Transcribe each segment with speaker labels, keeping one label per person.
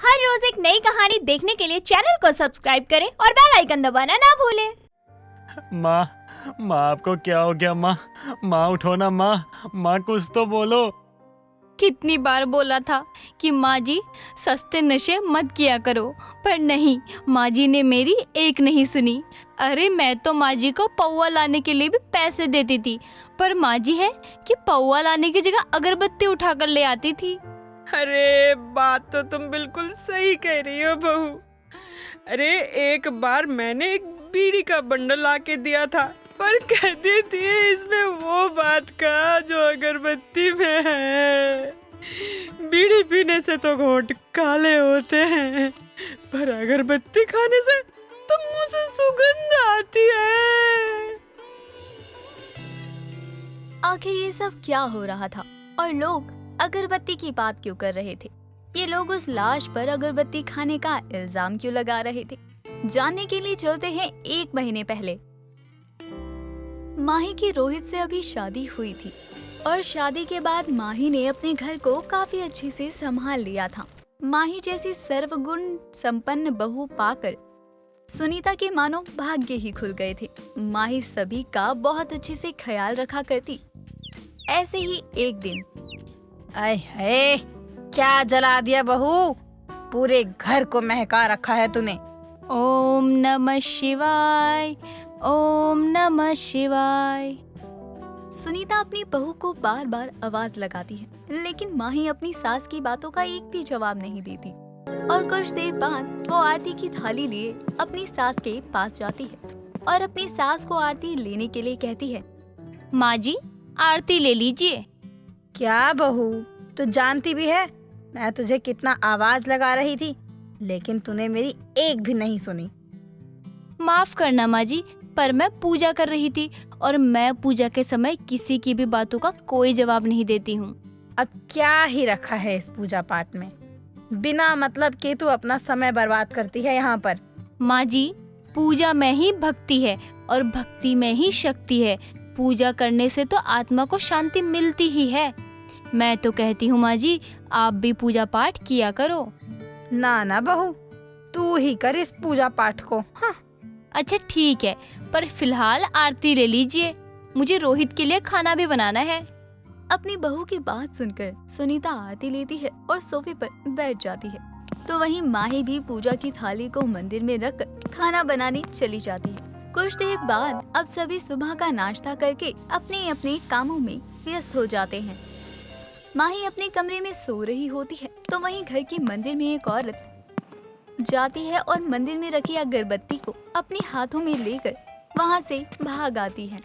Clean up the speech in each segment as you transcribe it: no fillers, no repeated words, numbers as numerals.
Speaker 1: हर रोज एक नई कहानी देखने के लिए चैनल को सब्सक्राइब करें और बेल आइकन दबाना ना भूलें।
Speaker 2: माँ आपको क्या हो गया? माँ उठो ना। माँ कुछ तो बोलो।
Speaker 3: कितनी बार बोला था कि माँ जी सस्ते नशे मत किया करो, पर नहीं, माँ जी ने मेरी एक नहीं सुनी। अरे मैं तो माँ जी को पौवा लाने के लिए भी पैसे देती थी, पर माँ जी है कि पौवा लाने की जगह अगरबत्ती उठाकर ले आती थी।
Speaker 4: अरे बात तो तुम बिल्कुल सही कह रही हो बहू। अरे एक बार मैंने एक बीड़ी का बंडल लाके दिया था, पर कहती थी इसमें वो बात का जो अगरबत्ती में है। बीड़ी पीने से तो होंठ काले होते हैं, पर अगरबत्ती खाने से तो मुंह से सुगंध आती है।
Speaker 3: आखिर ये सब क्या हो रहा था और लोग अगरबत्ती की बात क्यों कर रहे थे? ये लोग उस लाश पर अगरबत्ती खाने का इल्जाम क्यों लगा रहे थे? जानने के लिए चलते हैं 1 महीने पहले। माही की रोहित से अभी शादी हुई थी और शादी के बाद माही ने अपने घर को काफी अच्छे से संभाल लिया था। माही जैसी सर्वगुण संपन्न बहू पाकर सुनीता के मानो भाग्य ही खुल गए थे। माही सभी का बहुत अच्छे से ख्याल रखा करती। ऐसे ही एक दिन,
Speaker 5: आय हाय, क्या जला दिया बहू? पूरे घर को महका रखा है तूने।
Speaker 3: ओम नमः शिवाय, ओम नमः शिवाय। सुनीता अपनी बहू को बार बार आवाज लगाती है, लेकिन माही अपनी सास की बातों का एक भी जवाब नहीं देती। और कुछ देर बाद वो आरती की थाली लिए अपनी सास के पास जाती है और अपनी सास को आरती लेने के लिए कहती है, माँ जी आरती ले लीजिए।
Speaker 5: क्या बहू, तू जानती भी है मैं तुझे कितना आवाज लगा रही थी, लेकिन तूने मेरी एक भी नहीं सुनी।
Speaker 3: माफ करना माँ जी, पर मैं पूजा कर रही थी और मैं पूजा के समय किसी की भी बातों का कोई जवाब नहीं देती हूँ।
Speaker 5: अब क्या ही रखा है इस पूजा पाठ में? बिना मतलब के तू अपना समय बर्बाद करती है यहाँ पर।
Speaker 3: माँ जी, पूजा में ही भक्ति है और भक्ति में ही शक्ति है। पूजा करने से तो आत्मा को शांति मिलती ही है। मैं तो कहती हूँ माँ जी, आप भी पूजा पाठ किया करो।
Speaker 5: ना बहू, तू ही कर इस पूजा पाठ को। हाँ।
Speaker 3: अच्छा ठीक है, पर फिलहाल आरती ले लीजिए, मुझे रोहित के लिए खाना भी बनाना है। अपनी बहू की बात सुनकर सुनीता आरती लेती है और सोफे पर बैठ जाती है। तो वहीं माही भी पूजा की थाली को मंदिर में रखकर खाना बनाने चली जाती है। कुछ देर बाद अब सभी सुबह का नाश्ता करके अपने अपने कामों में व्यस्त हो जाते हैं। माही अपने कमरे में सो रही होती है, तो वहीं घर की मंदिर में एक औरत जाती है और मंदिर में रखी अगरबत्ती को अपने हाथों में लेकर वहां से भाग आती है।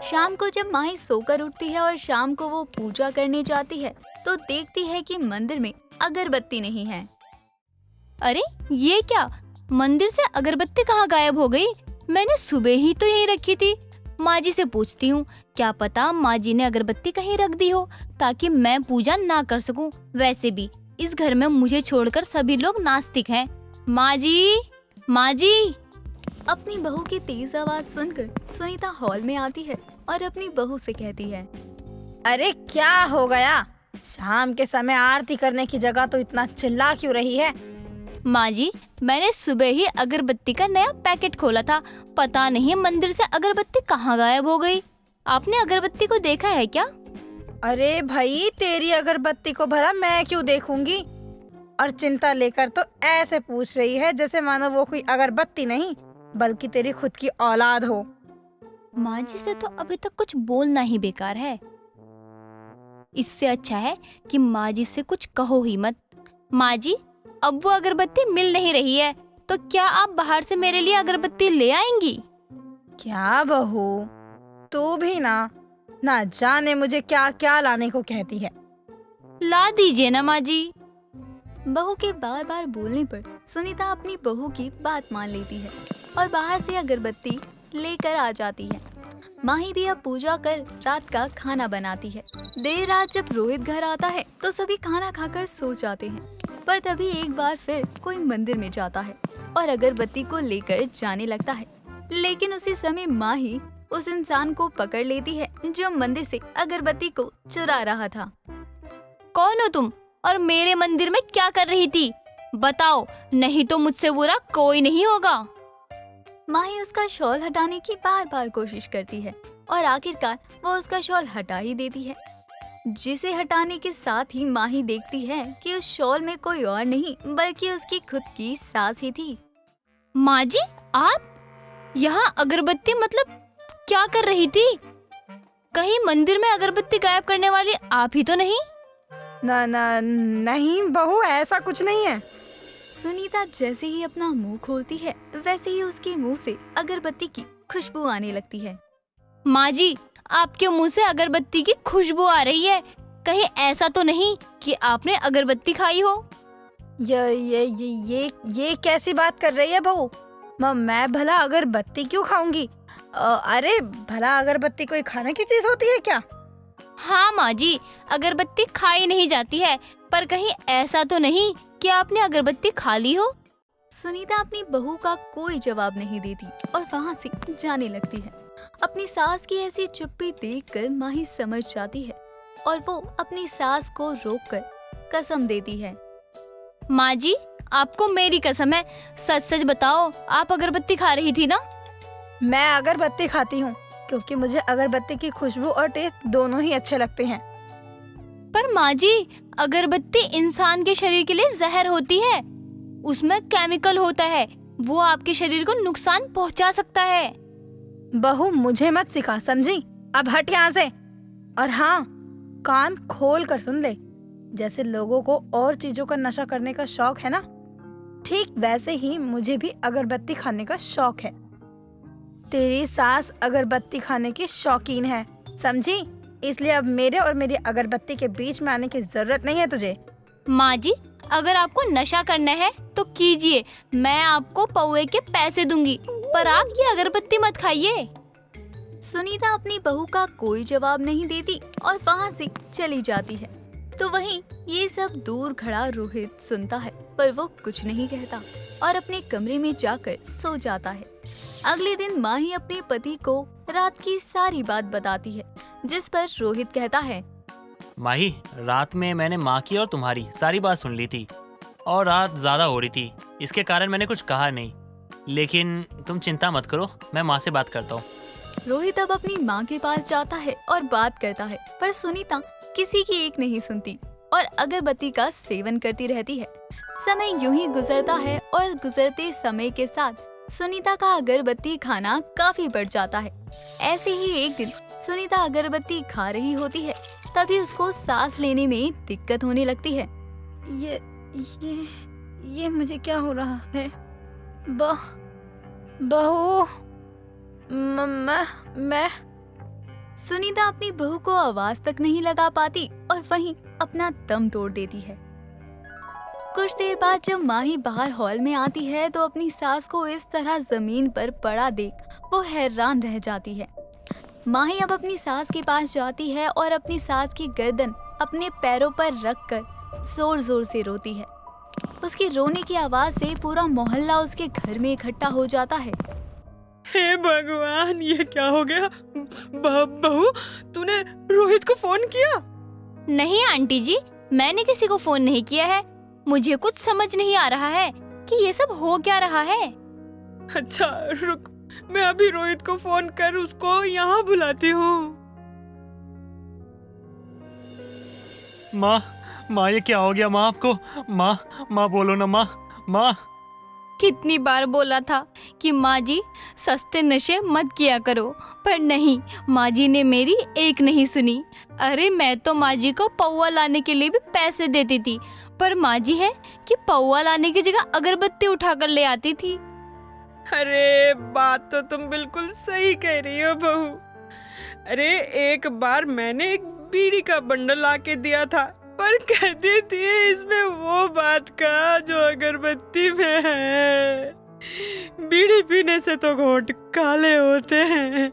Speaker 3: शाम को जब माही सोकर उठती है और शाम को वो पूजा करने जाती है, तो देखती है कि मंदिर में अगरबत्ती नहीं है। अरे ये क्या, मंदिर से अगरबत्ती कहाँ गायब हो गई? मैंने सुबह ही तो यहीं रखी थी। माँ जी से पूछती हूँ, क्या पता माँ जी ने अगरबत्ती कहीं रख दी हो ताकि मैं पूजा ना कर सकूं। वैसे भी इस घर में मुझे छोड़कर सभी लोग नास्तिक हैं। माँ जी, माँ जी। अपनी बहू की तेज आवाज सुनकर सुनीता हॉल में आती है और अपनी बहू से कहती है,
Speaker 5: अरे क्या हो गया? शाम के समय आरती करने की जगह तो इतना चिल्ला क्यों रही है?
Speaker 3: माँ जी, मैंने सुबह ही अगरबत्ती का नया पैकेट खोला था, पता नहीं मंदिर से अगरबत्ती कहाँ गायब हो गई। आपने अगरबत्ती को देखा है क्या?
Speaker 5: अरे भाई, तेरी अगरबत्ती को भला मैं क्यों देखूंगी? और चिंता लेकर तो ऐसे पूछ रही है जैसे मानो वो कोई अगरबत्ती नहीं बल्कि तेरी खुद की औलाद हो।
Speaker 3: माँ जी से तो अभी तक कुछ बोलना ही बेकार है। इससे अच्छा है कि माँ जी से कुछ कहो ही मत। माँ जी, अब वो अगरबत्ती मिल नहीं रही है, तो क्या आप बाहर से मेरे लिए अगरबत्ती ले आएंगी?
Speaker 5: क्या बहू, तू भी ना जाने मुझे क्या क्या लाने को कहती है।
Speaker 3: ला दीजिए ना माँ जी। बहू के बार बार बोलने पर सुनीता अपनी बहू की बात मान लेती है और बाहर से अगरबत्ती लेकर आ जाती है। माही भी अब पूजा कर रात का खाना बनाती है। देर रात जब रोहित घर आता है तो सभी खाना खाकर सो जाते हैं, पर तभी एक बार फिर कोई मंदिर में जाता है और अगरबत्ती को लेकर जाने लगता है। लेकिन उसी समय माही उस इंसान को पकड़ लेती है जो मंदिर से अगरबत्ती को चुरा रहा था। कौन हो तुम? और मेरे मंदिर में क्या कर रही थी? बताओ, नहीं तो मुझसे बुरा कोई नहीं होगा।
Speaker 6: माही उसका शॉल हटाने की बार बार कोशिश करती है और आखिरकार वो उसका शॉल हटा ही देती है, जिसे हटाने के साथ ही माही देखती है कि उस शॉल में कोई और नहीं बल्कि उसकी खुद की सास ही थी।
Speaker 3: माँ जी, आप यहाँ अगरबत्ती मतलब क्या कर रही थी? कहीं मंदिर में अगरबत्ती गायब करने वाली आप ही तो नहीं?
Speaker 5: ना ना नहीं बहू, ऐसा कुछ नहीं है।
Speaker 6: सुनीता जैसे ही अपना मुंह खोलती है वैसे ही उसके मुंह से अगरबत्ती की खुशबू आने लगती है।
Speaker 3: माँ जी, आपके मुंह से अगरबत्ती की खुशबू आ रही है। कहीं ऐसा तो नहीं कि आपने अगरबत्ती खाई हो?
Speaker 5: ये कैसी बात कर रही है बहू? मैं भला अगरबत्ती क्यों खाऊंगी? अरे भला अगरबत्ती कोई खाने की चीज होती है क्या?
Speaker 3: हाँ माँ जी, अगरबत्ती खाई नहीं जाती है, पर कहीं ऐसा तो नहीं कि आपने अगरबत्ती खा ली हो?
Speaker 6: सुनीता अपनी बहू का कोई जवाब नहीं देती और वहाँ से जाने लगती है। अपनी सास की ऐसी चुप्पी देखकर माही समझ जाती है और वो अपनी सास को रोककर कसम देती है।
Speaker 3: माँ जी, आपको मेरी कसम है, सच सच बताओ, आप अगरबत्ती खा रही थी ना?
Speaker 5: मैं अगरबत्ती खाती हूँ क्योंकि मुझे अगरबत्ती की खुशबू और टेस्ट दोनों ही अच्छे लगते हैं।
Speaker 3: पर माँ जी, अगरबत्ती इंसान के शरीर के लिए जहर होती है। उसमें केमिकल होता है, वो आपके शरीर को नुकसान पहुँचा सकता है।
Speaker 5: बहू मुझे मत सिखा, समझी? अब हट यहाँ से। और हाँ, कान खोल कर सुन ले। जैसे लोगों को और चीजों का नशा करने का शौक है ना, ठीक वैसे ही मुझे भी अगरबत्ती खाने का शौक है। तेरी सास अगरबत्ती खाने की शौकीन है, समझी? इसलिए अब मेरे और मेरी अगरबत्ती के बीच में आने की जरूरत नहीं है तुझे।
Speaker 3: माँ जी, अगर आपको नशा करना है तो कीजिए, मैं आपको पौवे के पैसे दूंगी, पर आप ये अगरबत्ती मत खाइए।
Speaker 6: सुनीता अपनी बहू का कोई जवाब नहीं देती और वहाँ से चली जाती है। तो वहीं ये सब दूर खड़ा रोहित सुनता है, पर वो कुछ नहीं कहता और अपने कमरे में जाकर सो जाता है। अगले दिन माही अपने पति को रात की सारी बात बताती है, जिस पर रोहित कहता है,
Speaker 2: माही, रात में मैंने माँ की और तुम्हारी सारी बात सुन ली थी और रात ज़्यादा हो रही थी, इसके कारण मैंने कुछ कहा नहीं। लेकिन तुम चिंता मत करो, मैं माँ से बात करता हूँ।
Speaker 6: रोहित अब अपनी माँ के पास जाता है और बात करता है, पर सुनीता किसी की एक नहीं सुनती और अगरबत्ती का सेवन करती रहती है। समय यूं ही गुजरता है और गुजरते समय के साथ सुनीता का अगरबत्ती खाना काफी बढ़ जाता है। ऐसे ही एक दिन सुनीता अगरबत्ती खा रही होती है, तभी उसको सांस लेने में दिक्कत होने लगती है।
Speaker 5: ये मुझे क्या हो रहा है? बहू, मैं
Speaker 6: सुनीता अपनी बहू को आवाज तक नहीं लगा पाती और वहीं अपना दम तोड़ देती है। कुछ देर बाद जब माही बाहर हॉल में आती है तो अपनी सास को इस तरह जमीन पर पड़ा देख वो हैरान रह जाती है। माही अब अपनी सास के पास जाती है और अपनी सास की गर्दन अपने पैरों पर रखकर जोर जोर से रोती है। उसकी रोने की आवाज से पूरा मोहल्ला उसके घर में इकट्ठा हो जाता है।
Speaker 4: हे भगवान, ये क्या हो गया? बहू, तूने रोहित को फोन किया?
Speaker 3: नहीं आंटी जी, मैंने किसी को फोन नहीं किया है। मुझे कुछ समझ नहीं आ रहा है कि ये सब हो क्या रहा है।
Speaker 4: अच्छा रुक, मैं अभी रोहित को फोन कर उसको यहाँ बुलाती हूँ।
Speaker 2: माँ, ये क्या हो गया माँ आपको? माँ बोलो ना माँ।
Speaker 3: कितनी बार बोला था कि माँ जी सस्ते नशे मत किया करो, पर नहीं, माँ जी ने मेरी एक नहीं सुनी। अरे मैं तो माँ जी को पौवा लाने के लिए भी पैसे देती थी, पर माँ जी है कि पौवा लाने की जगह अगरबत्ती उठाकर ले आती थी।
Speaker 4: अरे बात तो तुम बिल्कुल सही कह रही हो बहू। अरे एक बार मैंने एक बीड़ी का बंडल लाके दिया था, पर कहती थी इसमें वो बात का जो अगरबत्ती में है। बीड़ी पीने से तो होंठ काले होते हैं,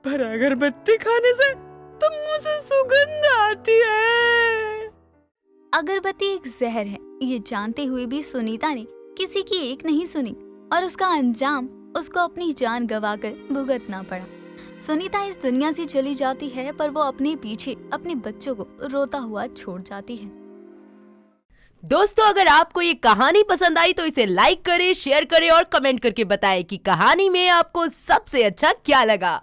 Speaker 4: पर अगरबत्ती खाने से तो मुंह से सुगंध आती है।
Speaker 6: अगरबत्ती एक जहर है, ये जानते हुए भी सुनीता ने किसी की एक नहीं सुनी और उसका अंजाम उसको अपनी जान गंवाकर भुगतना पड़ा। सुनीता इस दुनिया से चली जाती है, पर वो अपने पीछे अपने बच्चों को रोता हुआ छोड़ जाती है।
Speaker 7: दोस्तों, अगर आपको ये कहानी पसंद आई तो इसे लाइक करें, शेयर करें और कमेंट करके बताएं कि कहानी में आपको सबसे अच्छा क्या लगा।